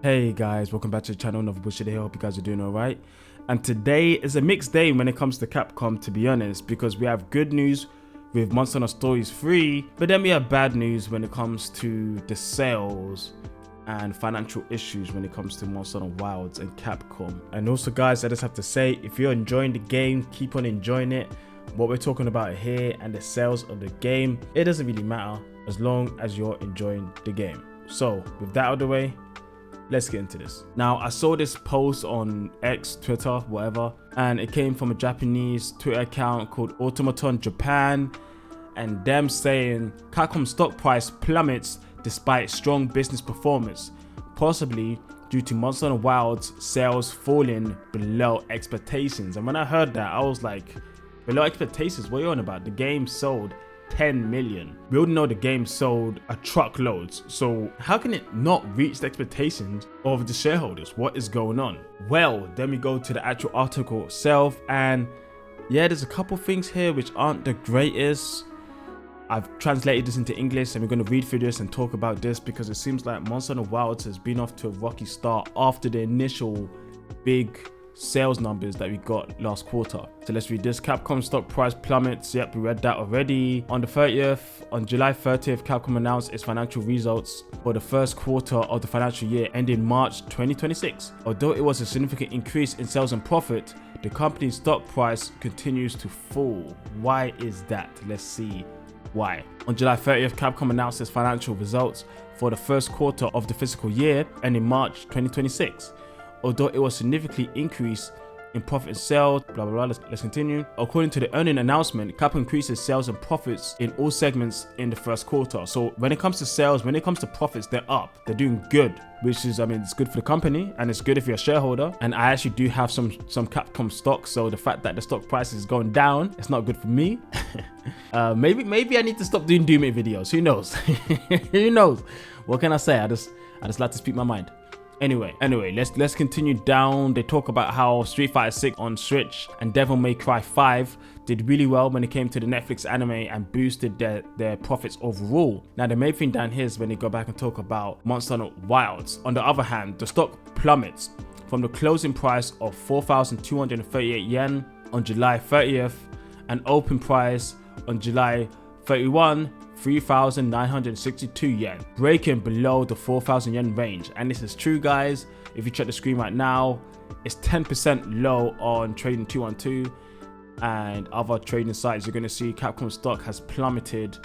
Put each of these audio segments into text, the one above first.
Hey guys, welcome back to the channel. Another bullshit here. Hope you guys are doing alright. And today is a mixed day when it comes to Capcom, to be honest, because we have good news with Monster Hunter Stories 3, but then we have bad news when it comes to the sales and financial issues when it comes to Monster Hunter Wilds and Capcom. And also guys, I just have to say, if you're enjoying the game, keep on enjoying it. What we're talking about here and the sales of the game, it doesn't really matter as long as you're enjoying the game. So with that out of the way, let's get into this. Now, I saw this post on X, Twitter, whatever, and it came from a Japanese Twitter account called Automaton Japan, and them saying Capcom stock price plummets despite strong business performance, possibly due to Monster Hunter Wilds sales falling below expectations. And when I heard that, I was like, below expectations? What are you on about? The game sold 10 million. We all know the game sold a truckload, so how can it not reach the expectations of the shareholders? What is going on? Well, then we go to the actual article itself, and yeah, there's a couple things here which aren't the greatest. I've translated this into English and we're going to read through this and talk about this because it seems like Monster Hunter Wilds has been off to a rocky start after the initial big sales numbers that we got last quarter. So let's read this. Capcom stock price plummets. Yep, we read that already. On July 30th, Capcom announced its financial results for the first quarter of the financial year ending March 2026. Although it was a significant increase in sales and profit, the company's stock price continues to fall. Why is that? Let's see why. On July 30th, Capcom announced its financial results for the first quarter of the fiscal year ending March 2026. Although it was significantly increased in profit and sales, blah blah blah. Let's continue. According to the earning announcement, Capcom increases sales and profits in all segments in the first quarter. So when it comes to sales, when it comes to profits, they're up. They're doing good, which is, I mean, it's good for the company and it's good if you're a shareholder. And I actually do have some Capcom stock, so the fact that the stock price is going down, it's not good for me. Maybe I need to stop doing Doom It videos. Who knows? Who knows? What can I say? I just like to speak my mind. Anyway, let's continue down. They talk about how Street Fighter 6 on Switch and Devil May Cry 5 did really well when it came to the Netflix anime and boosted their profits overall. Now, the main thing down here is when they go back and talk about Monster Hunter Wilds. On the other hand, the stock plummets from the closing price of 4,238 yen on July 30th and open price on July 31, 3,962 yen, breaking below the 4,000 yen range. And this is true, guys. If you check the screen right now, it's 10% low on Trading 212 and other trading sites. You're going to see Capcom stock has plummeted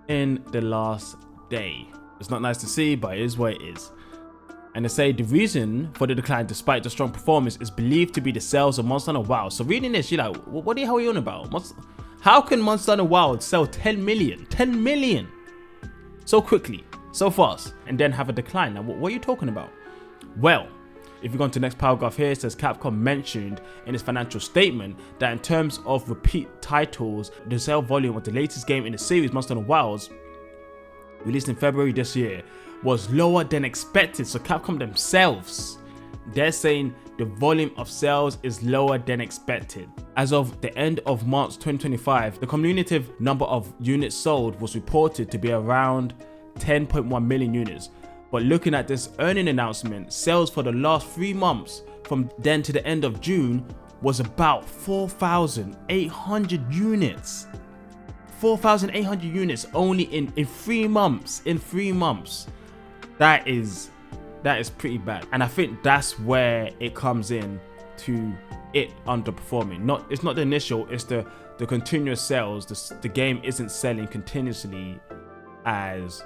in the last day. It's not nice to see, but it is what it is. And they say the reason for the decline despite the strong performance is believed to be the sales of Monster Hunter Wilds. So reading this, you're like, what the hell are you on about? How can Monster Hunter Wilds sell 10 million? 10 million so quickly, so fast, and then have a decline? Now, what are you talking about? Well, if you go on to the next paragraph here, it says Capcom mentioned in its financial statement that in terms of repeat titles, the sale volume of the latest game in the series, Monster Hunter Wilds, released in February this year, was lower than expected. So Capcom themselves, they're saying the volume of sales is lower than expected. As of the end of March 2025, the cumulative number of units sold was reported to be around 10.1 million units. But looking at this earning announcement, sales for the last 3 months from then to the end of June was about 4,800 units. 4,800 units only in 3 months. In 3 months. That is pretty bad. And I think that's where it comes in to it underperforming. It's not the initial, it's the continuous sales. The game isn't selling continuously as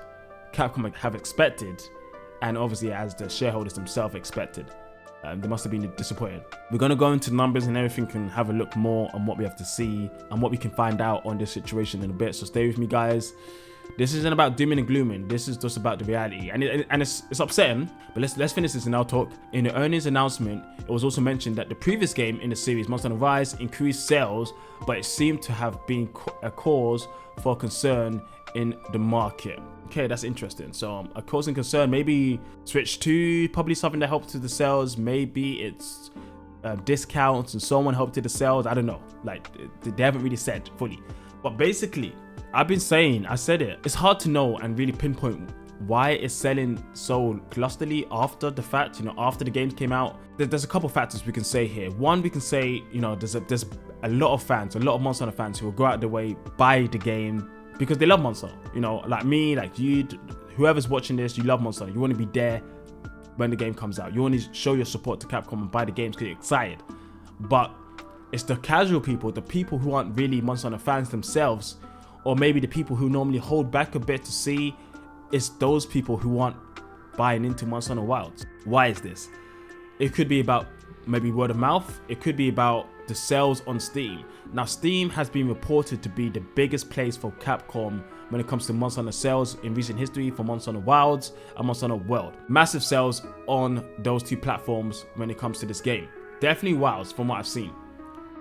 Capcom have expected, and obviously as the shareholders themselves expected. They must have been disappointed. We're going to go into numbers and everything and have a look more on what we have to see and what we can find out on this situation in a bit. So stay with me, guys. This isn't about dooming and glooming. This is just about the reality, and it's upsetting. But let's finish this and I'll talk. In the earnings announcement, it was also mentioned that the previous game in the series, Monster Hunter Rise, increased sales, but it seemed to have been a cause for concern in the market. Okay, that's interesting. So a cause and concern, maybe Switch 2, probably something that helped to the sales. Maybe it's discounts and so on helped to the sales. I don't know. Like, they haven't really said fully. But basically, I said it. It's hard to know and really pinpoint why it's selling so clusterly after the fact, after the games came out. There's a couple factors we can say here. One, we can say, there's a lot of fans, a lot of Monster Hunter fans who will go out their way, buy the game because they love Monster. Like me, like you, whoever's watching this, you love Monster. You want to be there when the game comes out. You want to show your support to Capcom and buy the games because you're excited. But it's the casual people, the people who aren't really Monster Hunter fans themselves, or maybe the people who normally hold back a bit to see. It's those people who aren't buying into Monster Hunter Wilds. Why is this? It could be about maybe word of mouth. It could be about the sales on Steam. Now, Steam has been reported to be the biggest place for Capcom when it comes to Monster Hunter sales in recent history for Monster Hunter Wilds and Monster Hunter World. Massive sales on those two platforms when it comes to this game. Definitely Wilds from what I've seen.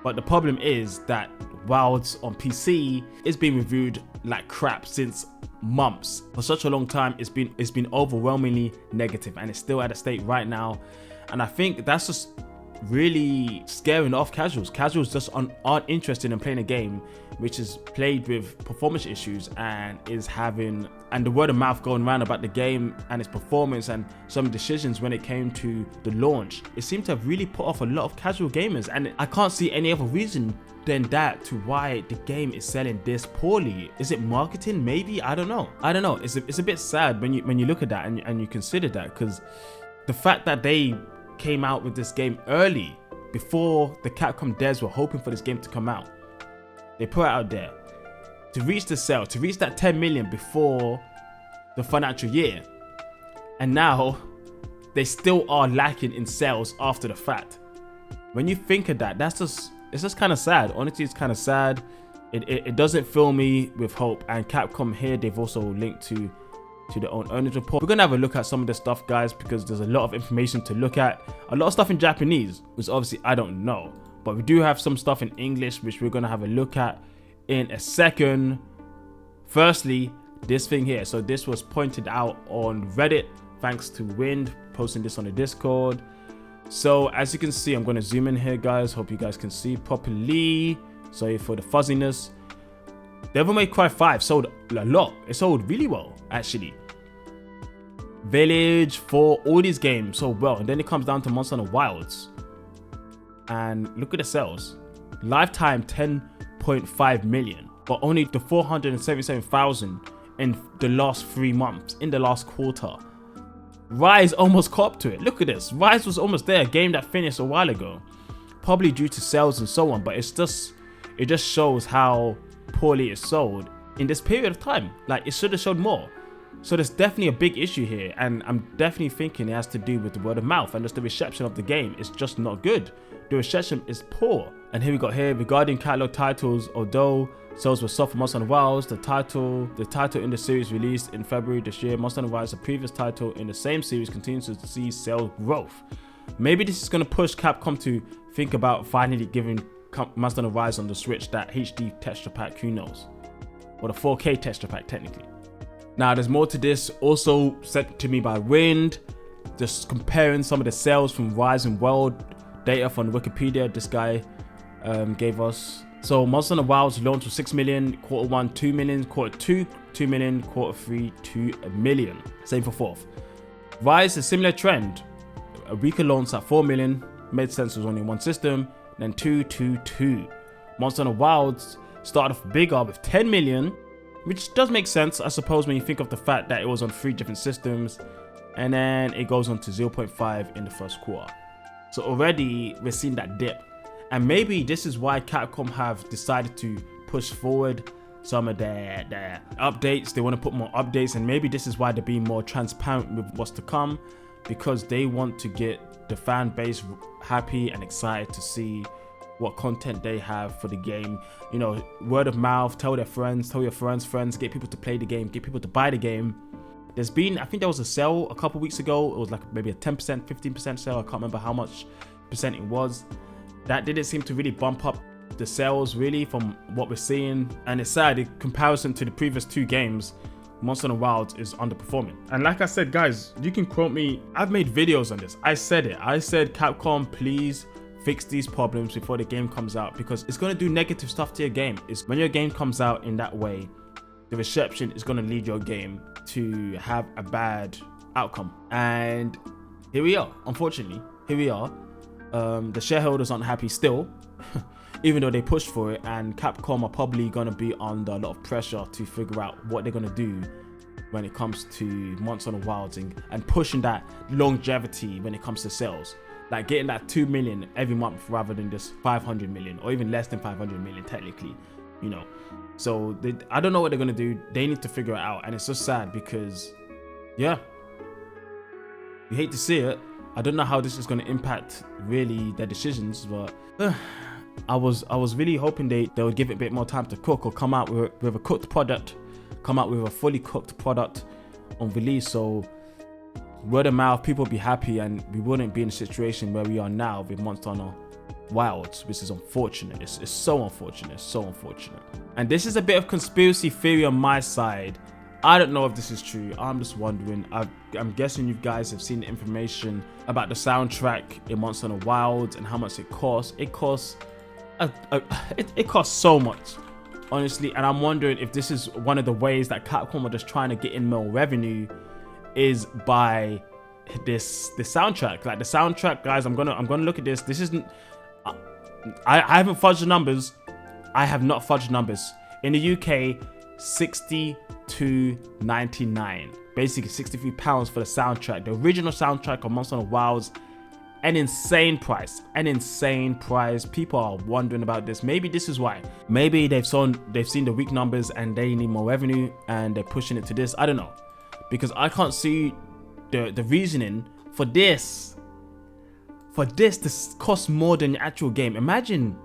But the problem is that Wilds on PC is being reviewed like crap since months. For such a long time, it's been overwhelmingly negative, and it's still at a state right now. And I think that's just really scaring off casuals. Casuals just aren't interested in playing a game which is played with performance issues and the word of mouth going around about the game and its performance and some decisions when it came to the launch. It seemed to have really put off a lot of casual gamers, and I can't see any other reason than that to why the game is selling this poorly. Is it marketing? Maybe, I don't know. It's a bit sad when you look at that and you consider that, because the fact that they came out with this game early, before the Capcom devs were hoping for this game to come out. They put it out there to reach the sale, to reach that 10 million before the financial year. And now they still are lacking in sales after the fact. When you think of that, it's just kind of sad. Honestly, it's kind of sad. It doesn't fill me with hope. And Capcom here, they've also linked to their own earnings report. We're gonna have a look at some of this stuff, guys, because there's a lot of information to look at. A lot of stuff in Japanese, which obviously I don't know. But we do have some stuff in English, which we're gonna have a look at in a second. Firstly, this thing here. So this was pointed out on Reddit, thanks to Wind posting this on the Discord. So as you can see, I'm gonna zoom in here, guys. Hope you guys can see properly. Sorry for the fuzziness. Devil May Cry 5 sold a lot. It sold really well, actually. Village, 4, all these games sold well. And then it comes down to Monster Hunter Wilds. And look at the sales. Lifetime 10.5 million. But only the 477,000 in the last 3 months, in the last quarter. Rise almost caught up to it. Look at this. Rise was almost there. A game that finished a while ago. Probably due to sales and so on. But it just shows how poorly it sold in this period of time. Like, it should have showed more. So there's definitely a big issue here, and I'm definitely thinking it has to do with the word of mouth, and just the reception of the game is just not good. The reception is poor. And here we got here, regarding catalog titles, although sales were soft for Monster Hunter Wilds, the title in the series released in February this year, Monster Hunter Wilds, a previous title in the same series, continues to see sales growth. Maybe this is going to push Capcom to think about finally giving Monster Hunter Rise on the Switch that HD texture pack, who knows, or the 4K texture pack technically. Now there's more to this, also sent to me by Wind, just comparing some of the sales from Rise and World data from Wikipedia this guy gave us. So Monster Hunter Wilds launched with 6 million, quarter 1 2 million, quarter 2 2 million, quarter 3 2 million. Same for fourth. Rise, a similar trend, a weaker launch at 4 million, made sense, was only one system. Then 222. Monster Hunter Wilds started off bigger with 10 million, which does make sense, I suppose, when you think of the fact that it was on 3 different systems, and then it goes on to 0.5 in the first quarter. So already we're seeing that dip, and maybe this is why Capcom have decided to push forward some of their updates. They want to put more updates, and maybe this is why they're being more transparent with what's to come, because they want to get the fan base happy and excited to see what content they have for the game. Word of mouth, tell your friends, get people to play the game, get people to buy the game. I think there was a sale a couple weeks ago. It was like maybe a 10%, 15% sale. I can't remember how much percent it was. That didn't seem to really bump up the sales really from what we're seeing. And it's sad, in comparison to the previous 2 games, Monster Hunter Wilds is underperforming. And like I said, guys, you can quote me. I've made videos on this. I said it. I said, Capcom, please fix these problems before the game comes out, because it's going to do negative stuff to your game. It's when your game comes out in that way, the reception is going to lead your game to have a bad outcome. And here we are. Unfortunately, here we are. The shareholders aren't happy still, even though they pushed for it, and Capcom are probably going to be under a lot of pressure to figure out what they're going to do when it comes to Monster Hunter Wilds and pushing that longevity when it comes to sales. Like getting that 2 million every month rather than just 500 million or even less than 500 million technically, you know. So I don't know what they're going to do. They need to figure it out. And it's so sad because, yeah, you hate to see it. I don't know how this is going to impact really their decisions, but I was really hoping they would give it a bit more time to cook or come out with a cooked product, come out with a fully cooked product on release. So word of mouth, people would be happy and we wouldn't be in a situation where we are now with Monster Hunter Wilds, which is unfortunate. It's so unfortunate, so unfortunate. And this is a bit of conspiracy theory on my side. I don't know if this is true. I'm just wondering. I'm guessing you guys have seen the information about the soundtrack in Monster Hunter Wilds and how much it costs. It costs so much, honestly. And I'm wondering if this is one of the ways that Capcom are just trying to get in more revenue, is by this soundtrack. Like the soundtrack, guys. I'm gonna look at this. This isn't. I haven't fudged the numbers. I have not fudged numbers. In the UK, £62.99, basically £63 for the soundtrack. The original soundtrack of Monster Hunter Wilds, an insane price. People are wondering about this. Maybe this is why. Maybe they've seen the weak numbers and they need more revenue and they're pushing it to this. I don't know, because I can't see the reasoning for this. For this to cost more than the actual game. Imagine,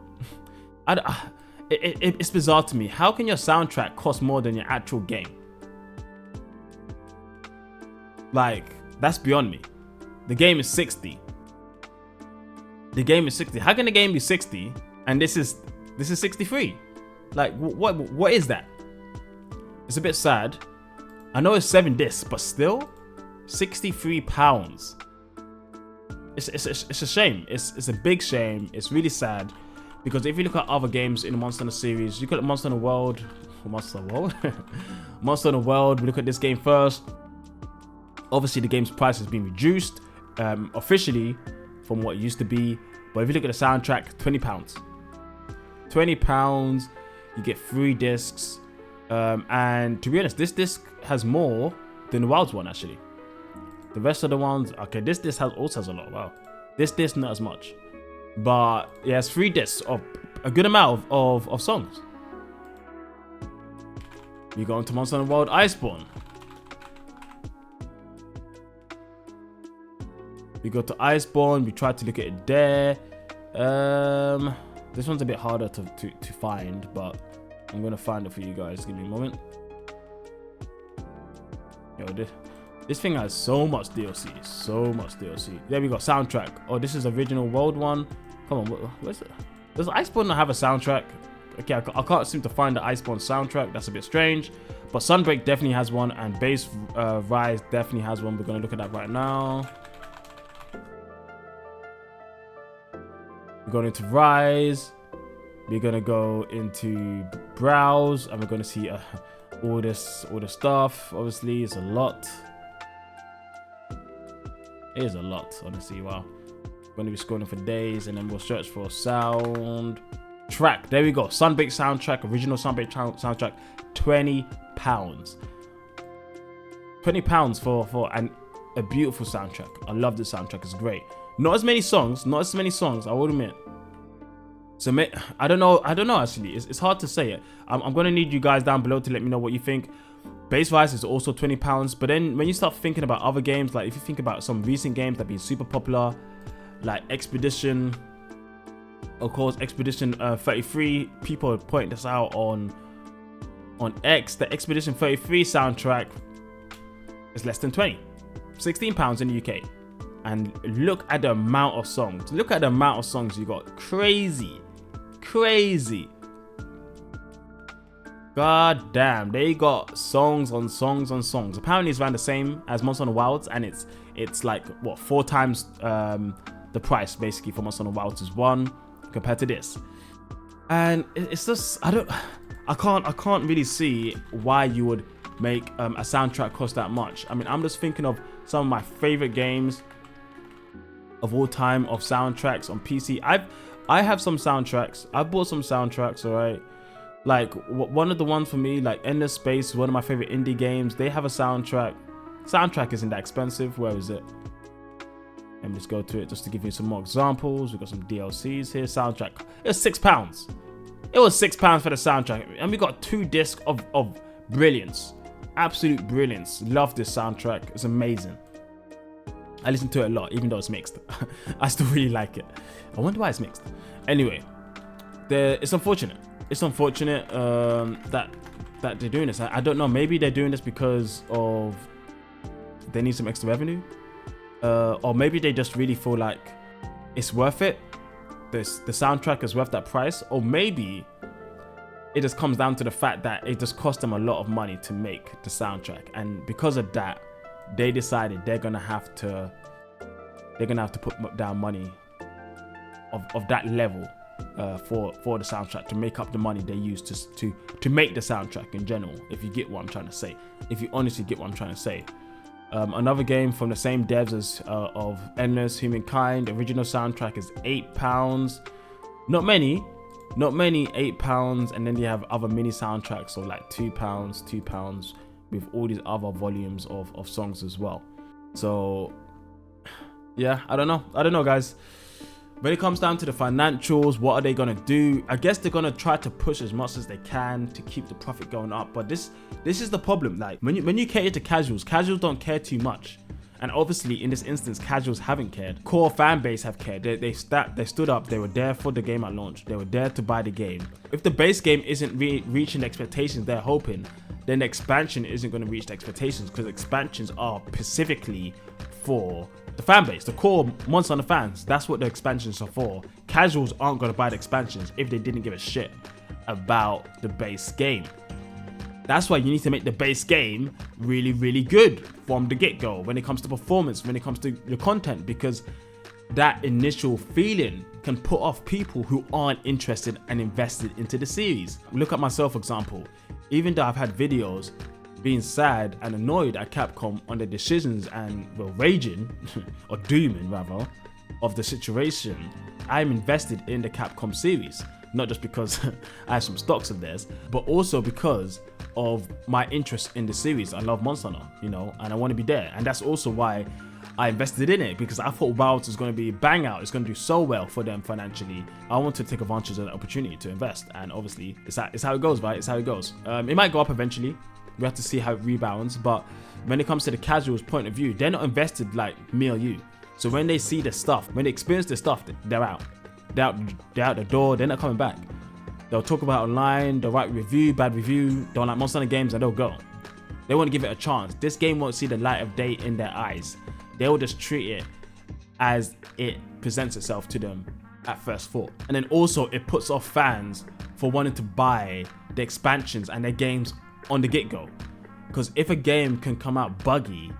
it's bizarre to me. How can your soundtrack cost more than your actual game? Like, that's beyond me. The game is 60. The game is 60. How can the game be 60 and this is 63? Like, what is that? It's a bit sad. I know it's 7 discs, but still, £63. It's a shame. It's a big shame. It's really sad, because if you look at other games in the Monster Hunter series, you look at Monster Hunter World. Monster Hunter World. We look at this game first. Obviously, the game's price has been reduced officially from what it used to be. But if you look at the soundtrack, £20. £20. You get 3 discs. And to be honest, this disc has more than the Wilds one actually. The rest of the ones, okay, this disc also has a lot. Wow, this disc not as much, but yeah, it's 3 discs of a good amount of songs. You go into Monster Hunter World Iceborne. We go to Iceborne. We try to look at it there. This one's a bit harder to find, but I'm gonna find it for you guys. Give me a moment. Yo, this thing has so much DLC. There we go. Soundtrack. Oh, this is original world one. Come on, where's it? Does Iceborne not have a soundtrack? Okay, I can't seem to find the Iceborne soundtrack. That's a bit strange. But Sunbreak definitely has one, and Base Rise definitely has one. We're gonna look at that right now. We're going into Rise. We're gonna go into Browse, and we're gonna see all the stuff. Obviously, it's a lot. It is a lot, honestly. Wow. We're going to be scrolling for days, and then we'll search for sound track. There we go. Sunbreak soundtrack, original Sunbreak soundtrack, £20. £20 for a beautiful soundtrack. I love the soundtrack. It's great. Not as many songs, I would admit. So I don't know actually. It's hard to say it. I'm going to need you guys down below to let me know what you think. Base Rise is also £20, but then when you start thinking about other games, like if you think about some recent games that have been super popular, like Expedition, of course, Expedition 33, people are pointing this out on X. The Expedition 33 soundtrack is less than 20, £16 in the UK. And look at the amount of songs. Look at the amount of songs you got. Crazy. God damn, they got songs on songs on songs. Apparently it's around the same as Monster Hunter Wilds, and it's like what, 4 times the price basically for Monster Hunter Wilds is 1 compared to this. And it's just, I can't really see why you would make a soundtrack cost that much. I mean, I'm just thinking of some of my favorite games of all time of soundtracks on PC. I have some soundtracks. I bought some soundtracks, all right. Like one of the ones for me, like Endless Space, one of my favorite indie games. They have a soundtrack. Soundtrack isn't that expensive. Where is it? Let me just go to it just to give you some more examples. We've got some DLCs here. Soundtrack. It was £6. It was £6 for the soundtrack, and we got 2 discs of brilliance, absolute brilliance. Love this soundtrack. It's amazing. I listen to it a lot, even though it's mixed. I still really like it. I wonder why it's mixed. Anyway, it's unfortunate. It's unfortunate that they're doing this. I don't know. Maybe they're doing this because of they need some extra revenue, or maybe they just really feel like it's worth it. The soundtrack is worth that price, or maybe it just comes down to the fact that it just cost them a lot of money to make the soundtrack, and because of that, they decided they're gonna have to put down money of that level for the soundtrack to make up the money they use to make the soundtrack in general. If you get what I'm trying to say, if you honestly get what I'm trying to say. Another game from the same devs as of Endless Humankind. Original soundtrack is £8. Not many, £8, and then you have other mini soundtracks of like £2 with all these other volumes of songs as well. So yeah, I don't know guys. When it comes down to the financials, what are they gonna do? I guess they're gonna try to push as much as they can to keep the profit going up. But this is the problem. Like when you cater to casuals don't care too much. And obviously in this instance, casuals haven't cared. Core fan base have cared. They stood up. They were there for the game at launch. They were there to buy the game. If the base game isn't reaching the expectations they're hoping, then the expansion isn't going to reach the expectations, because expansions are specifically for the fan base, the core Monster Hunter fans. That's what the expansions are for. Casuals aren't going to buy the expansions if they didn't give a shit about the base game. That's why you need to make the base game really, really good from the get-go when it comes to performance, when it comes to your content, because that initial feeling can put off people who aren't interested and invested into the series. Look at myself, for example. Even though I've had videos being sad and annoyed at Capcom on the decisions and raging, or dooming rather, of the situation, I'm invested in the Capcom series. Not just because I have some stocks of theirs, but also because of my interest in the series. I love Monster Hunter, and I want to be there. And that's also why I invested in it, because I thought Wilds is going to be bang out. It's going to do so well for them financially. I want to take advantage of that opportunity to invest. And obviously, it's how it goes, right? It's how it goes. It might go up eventually. We have to see how it rebounds. But when it comes to the casuals' point of view, they're not invested like me or you. So when they see the stuff, when they experience the stuff, they're out. They're out the door. They're not coming back. They'll talk about it online. They'll write review, bad review. Don't like Monster Hunter games, and they'll go. They want to give it a chance. This game won't see the light of day in their eyes. They will just treat it as it presents itself to them at first thought. And then also it puts off fans for wanting to buy the expansions and their games on the get-go. Because if a game can come out buggy,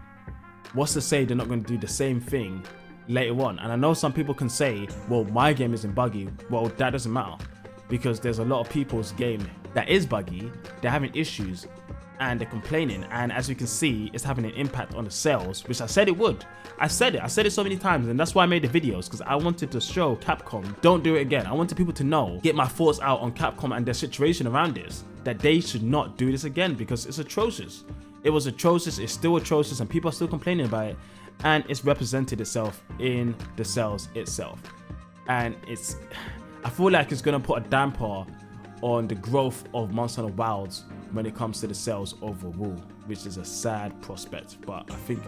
what's to say they're not going to do the same thing later on? And I know some people can say, well, my game isn't buggy. Well, that doesn't matter, because there's a lot of people's game that is buggy, they're having issues, and they're complaining, and as you can see, it's having an impact on the sales, which I said it would. I said it so many times, and that's why I made the videos, because I wanted to show Capcom, don't do it again. I wanted people to know, get my thoughts out on Capcom and their situation around this, that they should not do this again, because it's atrocious. It was atrocious, it's still atrocious, and people are still complaining about it, and it's represented itself in the sales itself. And I feel like it's gonna put a damper on the growth of Monster Hunter Wilds when it comes to the sales overall, which is a sad prospect. But I think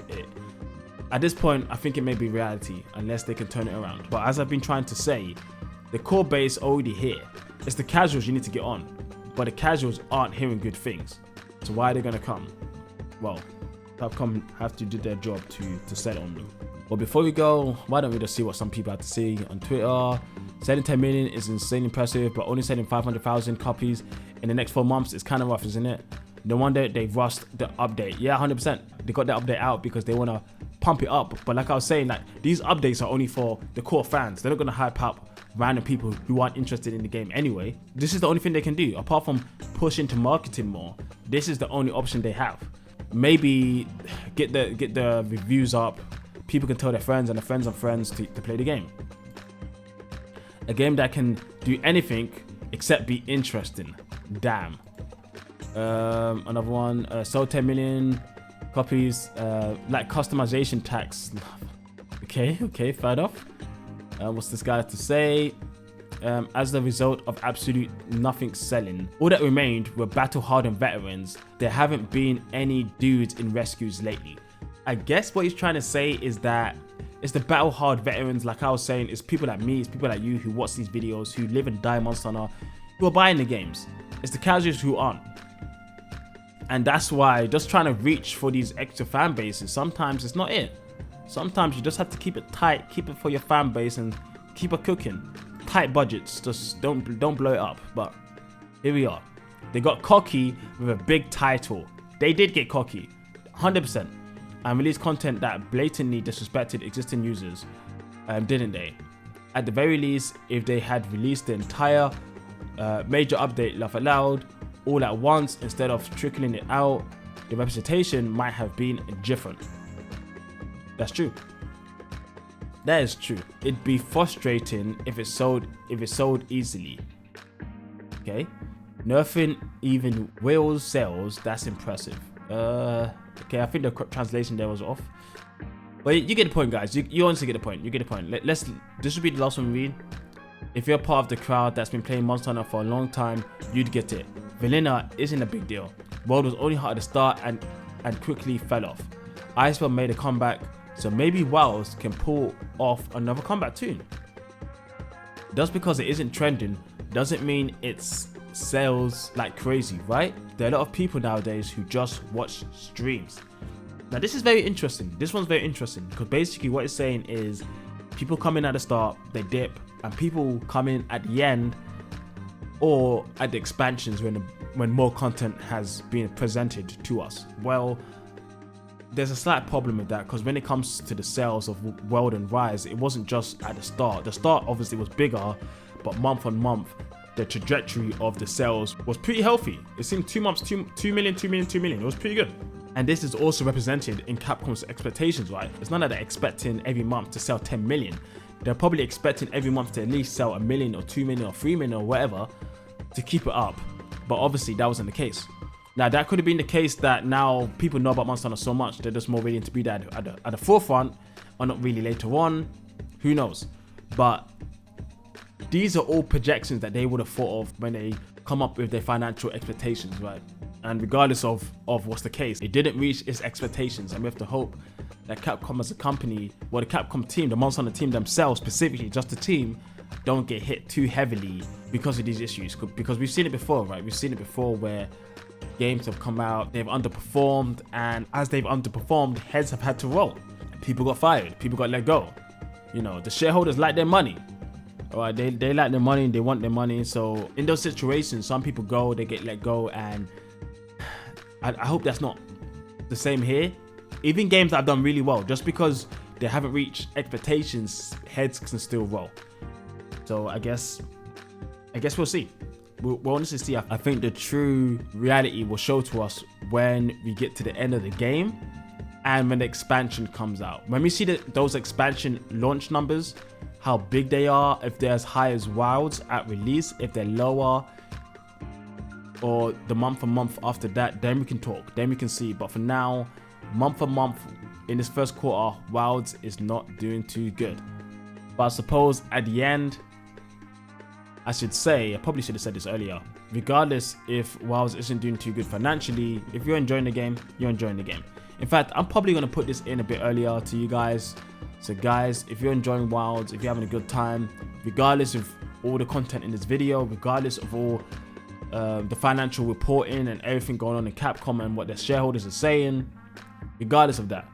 at this point, I think it may be reality unless they can turn it around. But as I've been trying to say, the core base already here. It's the casuals you need to get on, but the casuals aren't hearing good things. So why are they gonna come? Well, Capcom have to do their job to settle on them. But before we go, why don't we just see what some people have to say on Twitter. Selling 10 million is insanely impressive, but only selling 500,000 copies in the next 4 months is kind of rough, isn't it? No wonder they rushed the update. Yeah, 100%. They got the update out because they want to pump it up. But like I was saying, like, these updates are only for the core fans. They're not going to hype up random people who aren't interested in the game anyway. This is the only thing they can do apart from push into marketing more. This is the only option they have. Maybe get the reviews up. People can tell their friends and their friends of friends to play the game. A game that can do anything except be interesting. Damn. Another one. Sold 10 million copies. Like customization tax. Okay, fair enough. What's this guy have to say? As the result of absolute nothing selling, all that remained were battle-hardened veterans. There haven't been any dudes in rescues lately. I guess what he's trying to say is that it's the battle-hard veterans, like I was saying, it's people like me, it's people like you who watch these videos, who live and die Monster Hunter, who are buying the games. It's the casuals who aren't. And that's why just trying to reach for these extra fan bases, sometimes it's not it. Sometimes you just have to keep it tight, keep it for your fan base and keep it cooking. Tight budgets, just don't blow it up. But here we are. They got cocky with a big title. They did get cocky, 100%. And released content that blatantly disrespected existing users, didn't they? At the very least, if they had released the entire major update laugh aloud all at once instead of trickling it out, the representation might have been different. That's true. That is true. It'd be frustrating if it sold easily. Okay, nerfing even Wales sales. That's impressive. Okay, I think the translation there was off. But you get the point, guys. You honestly get the point. You get the point. This will be the last one we read. If you're part of the crowd that's been playing Monster Hunter for a long time, you'd get it. Vanilla isn't a big deal. World was only hard at the start and quickly fell off. Icewell made a comeback, so maybe WoWs can pull off another comeback tune. Just because it isn't trending doesn't mean it's sells like crazy, right? There are a lot of people nowadays who just watch streams. Now this is very interesting. This one's very interesting because basically what it's saying is people come in at the start, they dip, and people come in at the end or at the expansions when more content has been presented to us. Well, there's a slight problem with that because when it comes to the sales of World and Rise, it wasn't just at the start. The start obviously was bigger, but month on month, the trajectory of the sales was pretty healthy. It seemed 2 months, 2 million. It was pretty good. And this is also represented in Capcom's expectations, right? It's not that they're expecting every month to sell 10 million. They're probably expecting every month to at least sell 1 million or 2 million or 3 million or whatever to keep it up. But obviously that wasn't the case. Now that could have been the case that now people know about Monster Hunter so much, they're just more willing to be there at the forefront or not really later on. Who knows? But these are all projections that they would have thought of when they come up with their financial expectations, right? And regardless of what's the case, it didn't reach its expectations, and we have to hope that Capcom as a company, well, the Capcom team, the Monster Hunter team themselves, specifically just the team, don't get hit too heavily because of these issues. Because we've seen it before, right? We've seen it before where games have come out, they've underperformed, and as they've underperformed, heads have had to roll. People got fired, people got let go. You know, the shareholders like their money. Alright, they like their money, they want their money. So in those situations, some people go, they get let go, and I hope that's not the same here. Even games that have done really well, just because they haven't reached expectations, heads can still roll. So I guess we'll see. We'll honestly see. I think the true reality will show to us when we get to the end of the game and when the expansion comes out. When we see those expansion launch numbers, how big they are, if they're as high as Wilds at release, if they're lower, or the month on month after that, then we can talk, then we can see. But for now, month on month in this first quarter, Wilds is not doing too good. But I suppose at the end, I probably should have said this earlier, regardless if Wilds isn't doing too good financially, if you're enjoying the game, you're enjoying the game. In fact, I'm probably going to put this in a bit earlier to you guys. So guys, if you're enjoying Wilds, if you're having a good time, regardless of all the content in this video, regardless of all the financial reporting and everything going on in Capcom and what their shareholders are saying, regardless of that,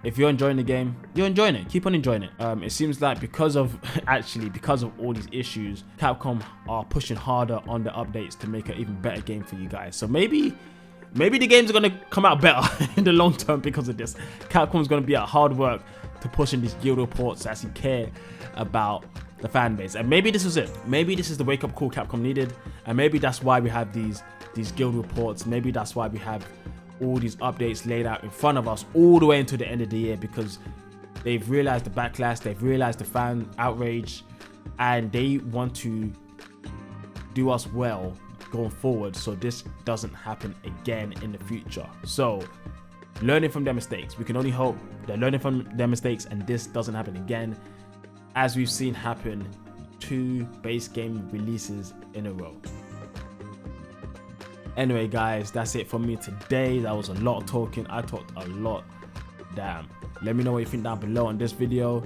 if you're enjoying the game, you're enjoying it. Keep on enjoying it. It seems like because of all these issues, Capcom are pushing harder on the updates to make an even better game for you guys. So maybe the games are going to come out better in the long term because of this. Capcom's going to be at hard work to push in these guild reports to actually care about the fan base. And maybe this is it. Maybe this is the wake-up call Capcom needed, and maybe that's why we have these guild reports. Maybe that's why we have all these updates laid out in front of us all the way until the end of the year, because they've realized the backlash, they've realized the fan outrage, and they want to do us well going forward so this doesn't happen again in the future. So learning from their mistakes, we can only hope they're learning from their mistakes and this doesn't happen again, as we've seen happen 2 base game releases in a row. Anyway guys, that's it from me today. That was a lot of talking. I talked a lot. Damn. Let me know what you think down below on this video.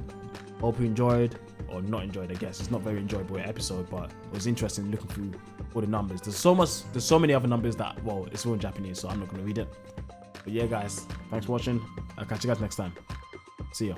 Hope you enjoyed, or not enjoyed, I guess. It's not a very enjoyable episode, but it was interesting looking through all the numbers. There's so many other numbers that, well, it's all in Japanese, so I'm not going to read it. But yeah guys, thanks for watching. I'll catch you guys next time. See ya.